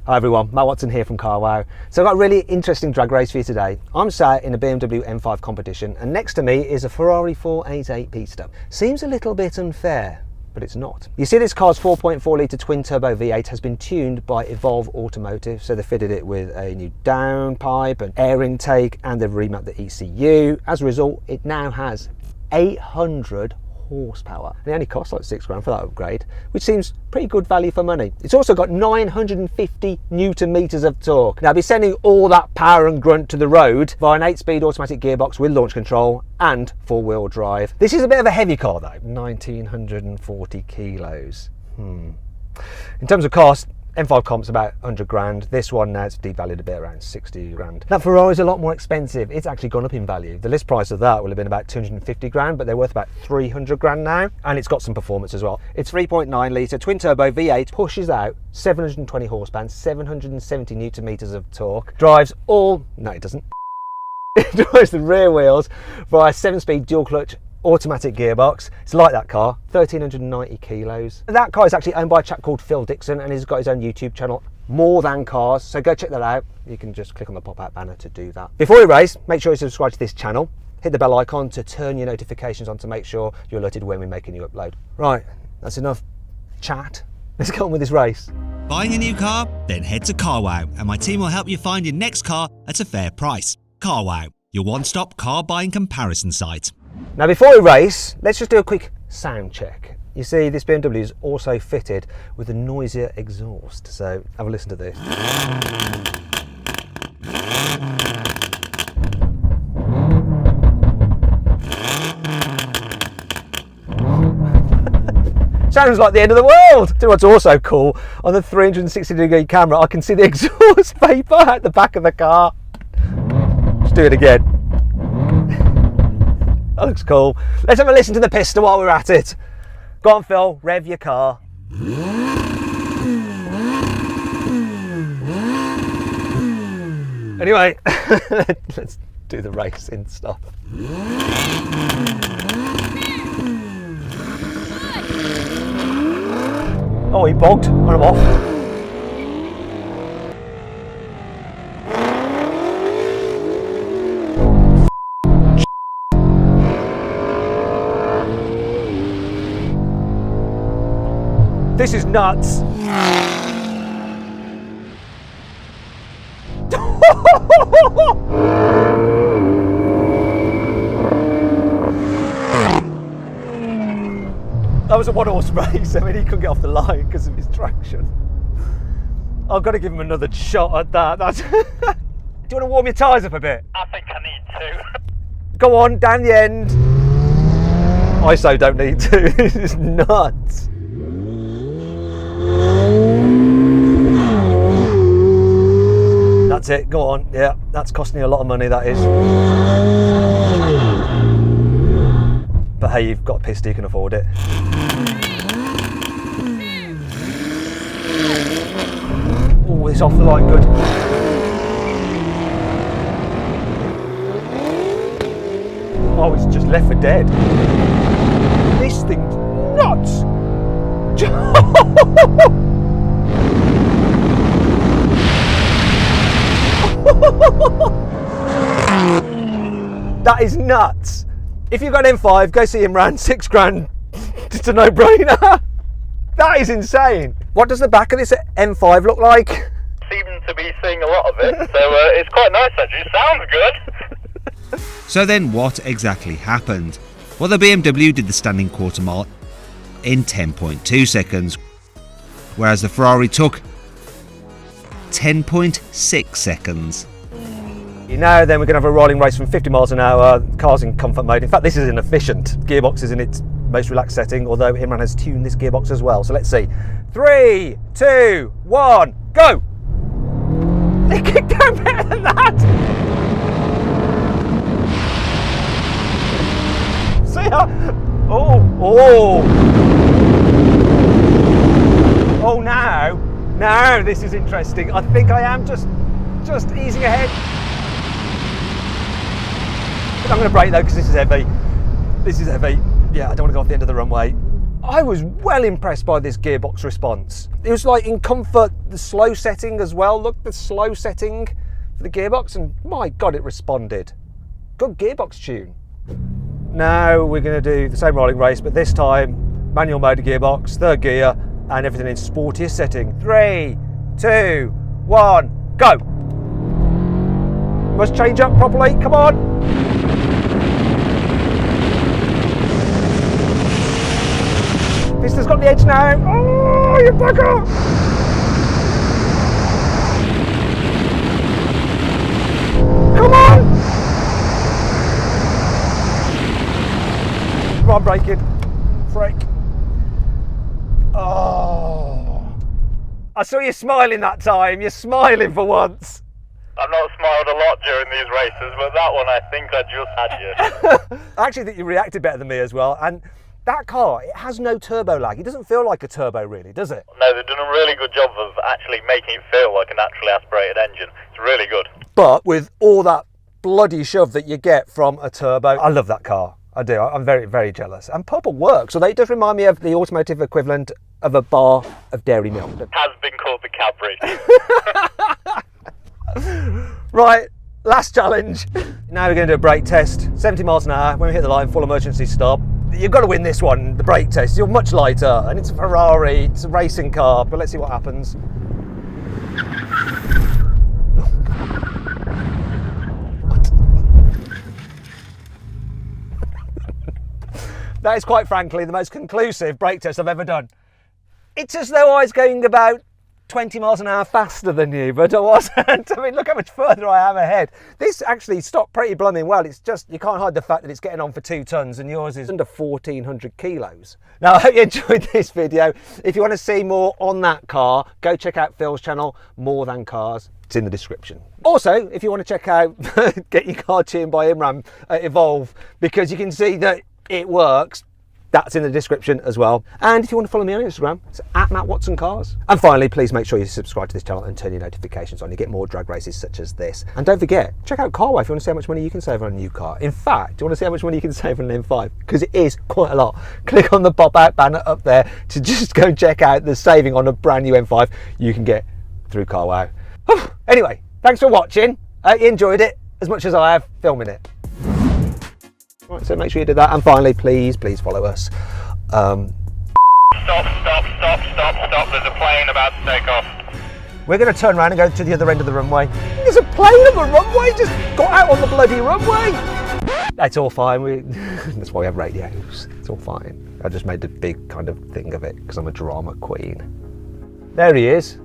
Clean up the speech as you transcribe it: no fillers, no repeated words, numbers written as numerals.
Hi everyone, Matt Watson here from CarWow. So I've got a really interesting drag race for you today. I'm sat in a BMW M5 competition and next to me is a Ferrari 488 Pista. Seems a little bit unfair, but it's not. You see this car's 4.4 litre twin turbo V8 has been tuned by Evolve Automotive, so they fitted it with a new downpipe and air intake and they've remapped the ECU. As a result, it now has 800 horsepower and it only costs like £6 for that upgrade, which seems pretty good value for money. It's also got 950 newton meters of torque. Now, I'll be sending all that power and grunt to the road via an 8-speed automatic gearbox with launch control and 4-wheel drive. This is a bit of a heavy car though, 1940 kilos. In terms of cost, M5 comp's about 100 grand. This one now it's devalued a bit, around 60 grand. That Ferrari's a lot more expensive. It's actually gone up in value. The list price of that will have been about 250 grand, but they're worth about 300 grand now. And it's got some performance as well. It's 3.9 litre twin turbo V8, pushes out 720 horsepower, 770 newton meters of torque. Drives all, no it doesn't. It drives the rear wheels via 7-speed dual clutch automatic gearbox. It's like that car, 1390 kilos. That car is actually owned by a chap called Phil Dixon and he's got his own YouTube channel, More Than Cars, so go check that out. You can just click on the pop-out banner to do that. Before you race, make sure you subscribe to this channel, hit the bell icon to turn your notifications on to make sure you're alerted when we make a new upload. Right, that's enough chat. Let's get on with this race. Buying a new car? Then head to CarWow and my team will help you find your next car at a fair price. CarWow, your one-stop car buying comparison site. Now before we race, let's just do a quick sound check. You see this BMW is also fitted with a noisier exhaust, so have a listen to this. Sounds like the end of the world. Do you know what's also cool? On the 360-degree camera I can see the exhaust vapour out the back of the car. Let's do it again. That looks cool. Let's have a listen to the Pista while we're at it. Go on Phil, rev your car. Anyway, let's do the racing stuff. Oh, he bogged. Run him off. This is nuts. That was a one-horse race. I mean, he couldn't get off the line because of his traction. I've got to give him another shot at that. That's Do you want to warm your tyres up a bit? I think I need to. Go on, down the end. I so don't need to. This is nuts. That's it, go on. Yeah, that's costing you a lot of money, that is. But hey, you've got a Pista, you can afford it. Oh, it's off the line good. Oh, it's just left for dead. This thing's nuts. That is nuts. If you've got an M5, go see him round, £6 grand. It's a no-brainer. That is insane. What does the back of this M5 look like? Seem to be seeing a lot of it, so it's quite nice actually. Sounds good. So then what exactly happened? Well, the BMW did the standing quarter mile in 10.2 seconds, whereas the Ferrari took 10.6 seconds. Now then we're going to have a rolling race from 50 miles an hour, car's in comfort mode. In fact, this is inefficient. Gearbox is in its most relaxed setting, although Imran has tuned this gearbox as well. So let's see. 3, 2, 1, go! It kicked down better than that! See how... Oh! Oh, now this is interesting. I think I am just easing ahead. I'm going to brake though because this is heavy. Yeah, I don't want to go off the end of the runway. I was well impressed by this gearbox response. It was like in comfort, the slow setting as well. Look, the slow setting for the gearbox, and my God, it responded. Good gearbox tune. Now we're going to do the same rolling race, but this time manual motor gearbox, third gear, and everything in sportiest setting. 3, 2, 1, go! Must change up properly, come on! Piston's got the edge now. Oh, you bugger! Come on! Come on, braking. Brake. Oh. I saw you smiling that time. You're smiling for once. I've not smiled a lot during these races, but that one I think I just had you. I actually think you reacted better than me as well. And that car, it has no turbo lag. It doesn't feel like a turbo really, does it? No, they've done a really good job of actually making it feel like a naturally aspirated engine. It's really good. But with all that bloody shove that you get from a turbo, I love that car. I do. I'm very, very jealous. And purple works. So it does remind me of the automotive equivalent of a bar of dairy milk. It has been called the Cadbury. Right, last challenge. Now we're going to do a brake test. 70 miles an hour. When we hit the line, full emergency stop. You've got to win this one, the brake test. You're much lighter, and it's a Ferrari, it's a racing car, but let's see what happens. That is quite frankly the most conclusive brake test I've ever done. It's as though I was going about 20 miles an hour faster than you, but I wasn't. I mean, look how much further I am ahead. This actually stopped pretty blooming well. It's just, you can't hide the fact that it's getting on for 2 tons and yours is under 1,400 kilos. Now, I hope you enjoyed this video. If you want to see more on that car, go check out Phil's channel, More Than Cars. It's in the description. Also, if you want to check out Get Your Car Tuned by Imran, Evolve, because you can see that it works, that's in the description as well. And if you want to follow me on Instagram, it's at Matt Watson Cars. And finally, please make sure you subscribe to this channel and turn your notifications on. You get more drag races such as this. And don't forget, check out Carway if you want to see how much money you can save on a new car. In fact, do you want to see how much money you can save on an M5? Because it is quite a lot. Click on the pop-out banner up there to just go check out the saving on a brand new M5 you can get through Carway. Anyway, thanks for watching. You enjoyed it as much as I have filming it. Right, so make sure you do that, and finally, please follow us. Stop, there's a plane about to take off. We're going to turn around and go to the other end of the runway. There's a plane on the runway, just got out on the bloody runway. That's all fine, that's why we have radios, it's all fine. I just made a big kind of thing of it, because I'm a drama queen. There he is.